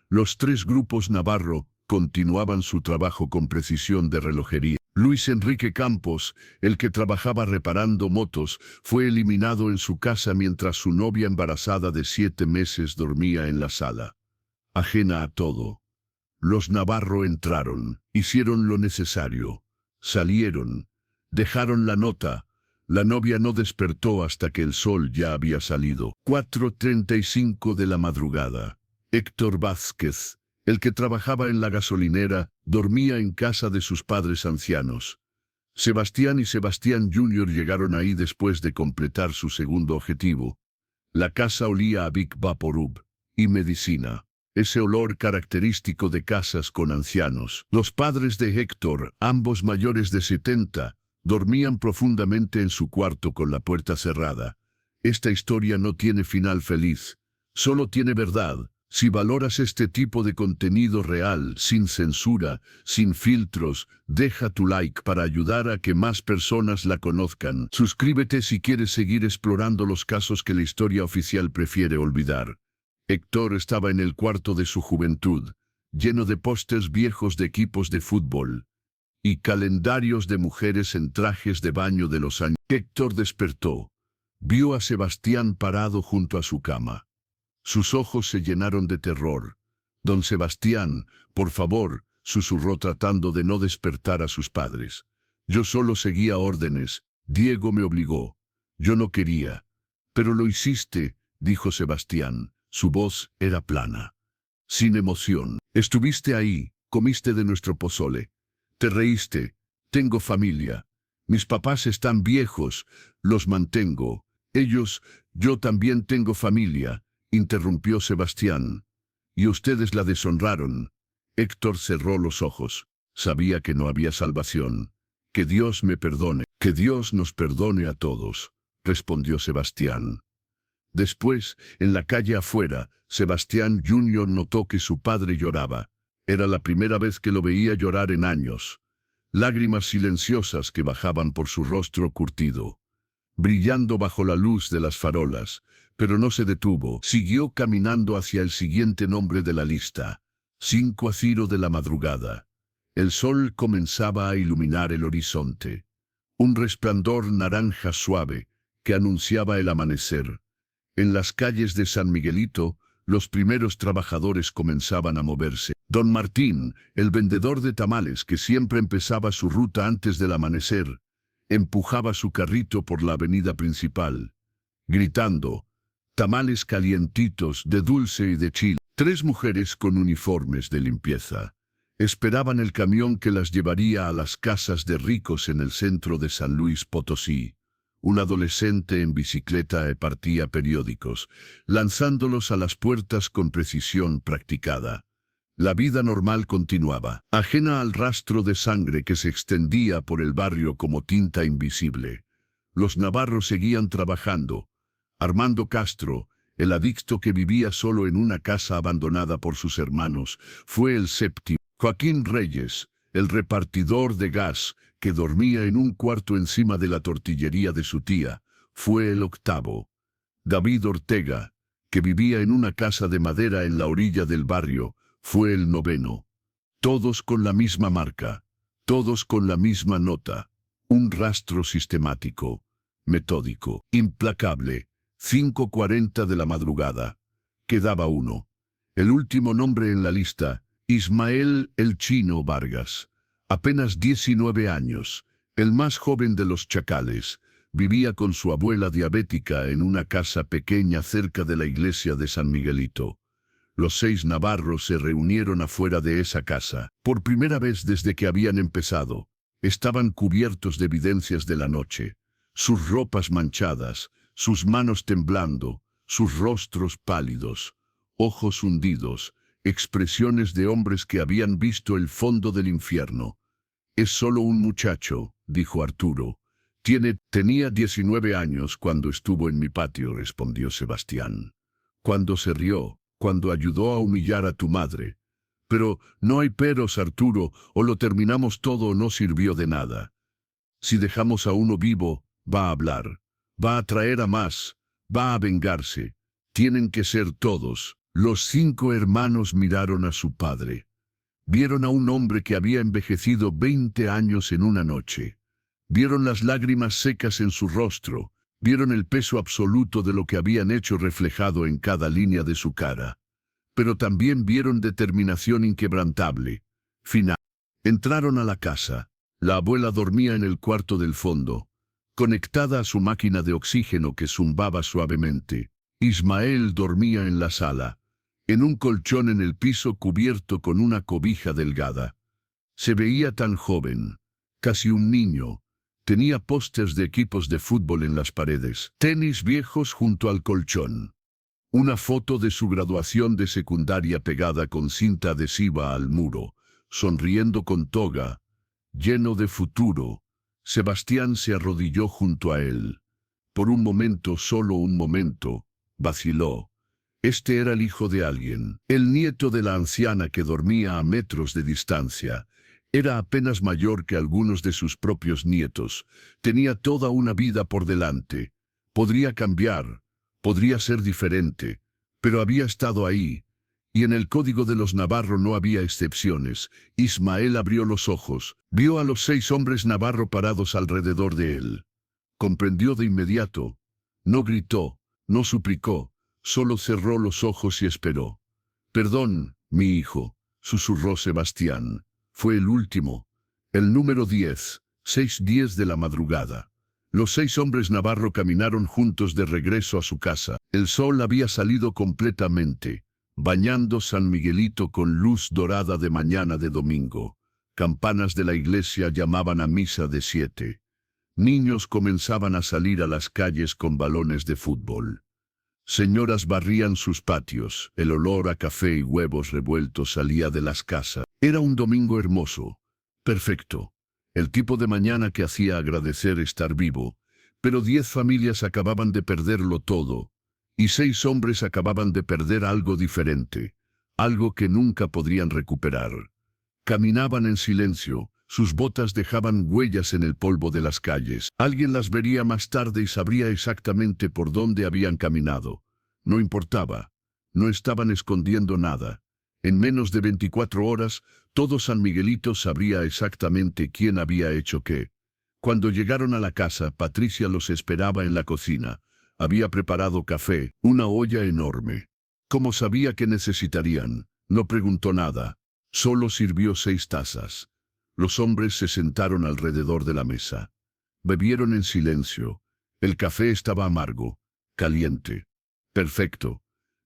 S1: Los 3 grupos Navarro continuaban su trabajo con precisión de relojería. Luis Enrique Campos, el que trabajaba reparando motos, fue eliminado en su casa mientras su novia embarazada de 7 meses dormía en la sala. Ajena a todo. Los Navarro entraron, hicieron lo necesario, salieron, dejaron la nota. La novia no despertó hasta que el sol ya había salido. 4:35 de la madrugada. Héctor Vázquez, el que trabajaba en la gasolinera, dormía en casa de sus padres ancianos. Sebastián y Sebastián Jr. llegaron ahí después de completar su segundo objetivo. La casa olía a Big Vaporub y medicina. Ese olor característico de casas con ancianos. Los padres de Héctor, ambos mayores de 70, dormían profundamente en su cuarto con la puerta cerrada. Esta historia no tiene final feliz, solo tiene verdad. Si valoras este tipo de contenido real, sin censura, sin filtros, deja tu like para ayudar a que más personas la conozcan. Suscríbete si quieres seguir explorando los casos que la historia oficial prefiere olvidar. Héctor estaba en el cuarto de su juventud, lleno de pósters viejos de equipos de fútbol y calendarios de mujeres en trajes de baño de los años. Héctor despertó. Vio a Sebastián parado junto a su cama. Sus ojos se llenaron de terror. Don Sebastián, por favor, susurró tratando de no despertar a sus padres. Yo solo seguía órdenes. Diego me obligó. Yo no quería. Pero lo hiciste, dijo Sebastián. Su voz era plana, sin emoción. Estuviste ahí, comiste de nuestro pozole. Te reíste. Tengo familia. Mis papás están viejos, los mantengo. Yo también tengo familia. Interrumpió Sebastián. Y ustedes la deshonraron. Héctor cerró los ojos. Sabía que no había salvación. Que Dios me perdone. Que Dios nos perdone a todos, respondió Sebastián. Después, en la calle afuera, Sebastián Jr. notó que su padre lloraba. Era la primera vez que lo veía llorar en años. Lágrimas silenciosas que bajaban por su rostro curtido, brillando bajo la luz de las farolas. Pero no se detuvo. Siguió caminando hacia el siguiente nombre de la lista. 5:00 de la madrugada. El sol comenzaba a iluminar el horizonte. Un resplandor naranja suave que anunciaba el amanecer. En las calles de San Miguelito, los primeros trabajadores comenzaban a moverse. Don Martín, el vendedor de tamales que siempre empezaba su ruta antes del amanecer, empujaba su carrito por la avenida principal, gritando: tamales calientitos de dulce y de chile. 3 mujeres con uniformes de limpieza esperaban el camión que las llevaría a las casas de ricos en el centro de San Luis Potosí. Un adolescente en bicicleta partía periódicos, lanzándolos a las puertas con precisión practicada. La vida normal continuaba, ajena al rastro de sangre que se extendía por el barrio como tinta invisible. Los Navarro seguían trabajando. Armando Castro, el adicto que vivía solo en una casa abandonada por sus hermanos, fue el 7º. Joaquín Reyes, el repartidor de gas, que dormía en un cuarto encima de la tortillería de su tía, fue el 8º. David Ortega, que vivía en una casa de madera en la orilla del barrio, Fue el noveno. Todos con la misma marca, todos con la misma nota. Un rastro sistemático, metódico, implacable. 5:40 de la madrugada. Quedaba uno. El último nombre en la lista, Ismael el Chino Vargas. Apenas 19 años, el más joven de los chacales. Vivía con su abuela diabética en una casa pequeña cerca de la iglesia de San Miguelito. Los 6 navarros se reunieron afuera de esa casa. Por primera vez desde que habían empezado, estaban cubiertos de evidencias de la noche. Sus ropas manchadas, sus manos temblando, sus rostros pálidos, ojos hundidos, expresiones de hombres que habían visto el fondo del infierno. «Es solo un muchacho», dijo Arturo. Tenía 19 años cuando estuvo en mi patio, respondió Sebastián. Cuando se rió, cuando ayudó a humillar a tu madre. Pero no hay peros, Arturo, o lo terminamos todo o no sirvió de nada. Si dejamos a uno vivo, va a hablar, va a traer a más, va a vengarse. Tienen que ser todos. Los 5 hermanos miraron a su padre. Vieron a un hombre que había envejecido 20 años en una noche. Vieron las lágrimas secas en su rostro, vieron el peso absoluto de lo que habían hecho reflejado en cada línea de su cara. Pero también vieron determinación inquebrantable. Final. Entraron a la casa. La abuela dormía en el cuarto del fondo, conectada a su máquina de oxígeno que zumbaba suavemente. Ismael dormía en la sala, en un colchón en el piso cubierto con una cobija delgada. Se veía tan joven, casi un niño. Tenía pósters de equipos de fútbol en las paredes, tenis viejos junto al colchón. Una foto de su graduación de secundaria pegada con cinta adhesiva al muro, sonriendo con toga, lleno de futuro. Sebastián se arrodilló junto a él. Por un momento, solo un momento, vaciló. Este era el hijo de alguien, el nieto de la anciana que dormía a metros de distancia. Era apenas mayor que algunos de sus propios nietos. Tenía toda una vida por delante. Podría cambiar, podría ser diferente, pero había estado ahí. Y en el código de los Navarro no había excepciones. Ismael abrió los ojos, vio a los 6 hombres Navarro parados alrededor de él. Comprendió de inmediato. No gritó, no suplicó, solo cerró los ojos y esperó. «Perdón, mi hijo», susurró Sebastián. Fue el último, el número 10, 6:10 de la madrugada. Los 6 hombres Navarro caminaron juntos de regreso a su casa. El sol había salido completamente, bañando San Miguelito con luz dorada de mañana de domingo. Campanas de la iglesia llamaban a misa de 7. Niños comenzaban a salir a las calles con balones de fútbol. Señoras barrían sus patios, el olor a café y huevos revueltos salía de las casas. Era un domingo hermoso, perfecto, el tipo de mañana que hacía agradecer estar vivo, pero 10 familias acababan de perderlo todo, y 6 hombres acababan de perder algo diferente, algo que nunca podrían recuperar. Caminaban en silencio, sus botas dejaban huellas en el polvo de las calles. Alguien las vería más tarde y sabría exactamente por dónde habían caminado. No importaba, no estaban escondiendo nada. En menos de 24 horas, todo San Miguelito sabría exactamente quién había hecho qué. Cuando llegaron a la casa, Patricia los esperaba en la cocina. Había preparado café, una olla enorme. Como sabía que necesitarían, no preguntó nada. Solo sirvió 6 tazas. Los hombres se sentaron alrededor de la mesa. Bebieron en silencio. El café estaba amargo, caliente. Perfecto.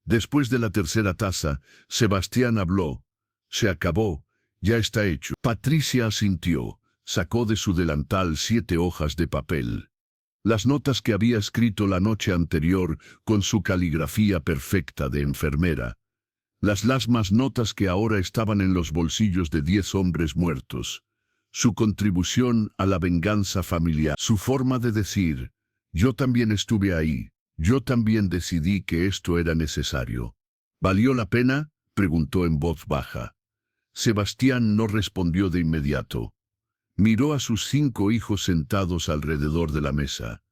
S1: Después de la tercera taza, Sebastián habló. «Se acabó, ya está hecho». Patricia asintió. Sacó de su delantal 7 hojas de papel. Las notas que había escrito la noche anterior con su caligrafía perfecta de enfermera. Las mismas notas que ahora estaban en los bolsillos de 10 hombres muertos. Su contribución a la venganza familiar. Su forma de decir, «Yo también estuve ahí. Yo también decidí que esto era necesario». «¿Valió la pena?», preguntó en voz baja. Sebastián no respondió de inmediato. Miró a sus 5 hijos sentados alrededor de la mesa.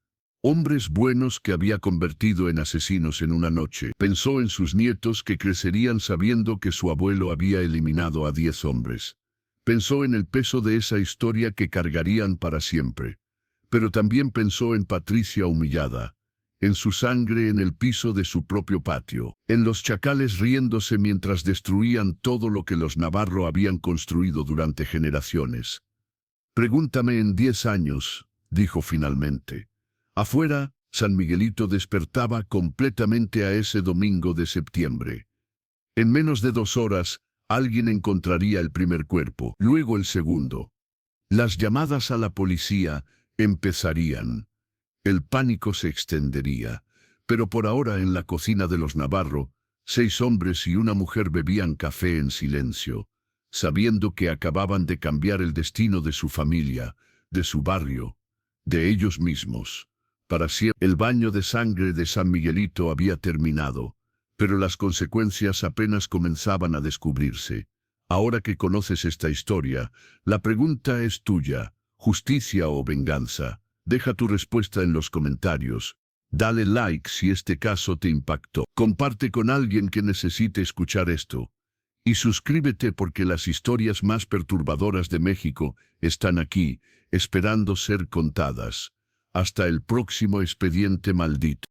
S1: Hombres buenos que había convertido en asesinos en una noche. Pensó en sus nietos que crecerían sabiendo que su abuelo había eliminado a 10 hombres. Pensó en el peso de esa historia que cargarían para siempre. Pero también pensó en Patricia humillada, en su sangre en el piso de su propio patio, en los chacales riéndose mientras destruían todo lo que los Navarro habían construido durante generaciones. «Pregúntame en 10 años», dijo finalmente. Afuera, San Miguelito despertaba completamente a ese domingo de septiembre. En menos de 2 horas, alguien encontraría el primer cuerpo, luego el segundo. Las llamadas a la policía empezarían. El pánico se extendería. Pero por ahora en la cocina de los Navarro, 6 hombres y una mujer bebían café en silencio, sabiendo que acababan de cambiar el destino de su familia, de su barrio, de ellos mismos. Para siempre, el baño de sangre de San Miguelito había terminado, pero las consecuencias apenas comenzaban a descubrirse. Ahora que conoces esta historia, la pregunta es tuya: ¿justicia o venganza? Deja tu respuesta en los comentarios. Dale like si este caso te impactó. Comparte con alguien que necesite escuchar esto. Y suscríbete porque las historias más perturbadoras de México están aquí, esperando ser contadas. Hasta el próximo expediente maldito.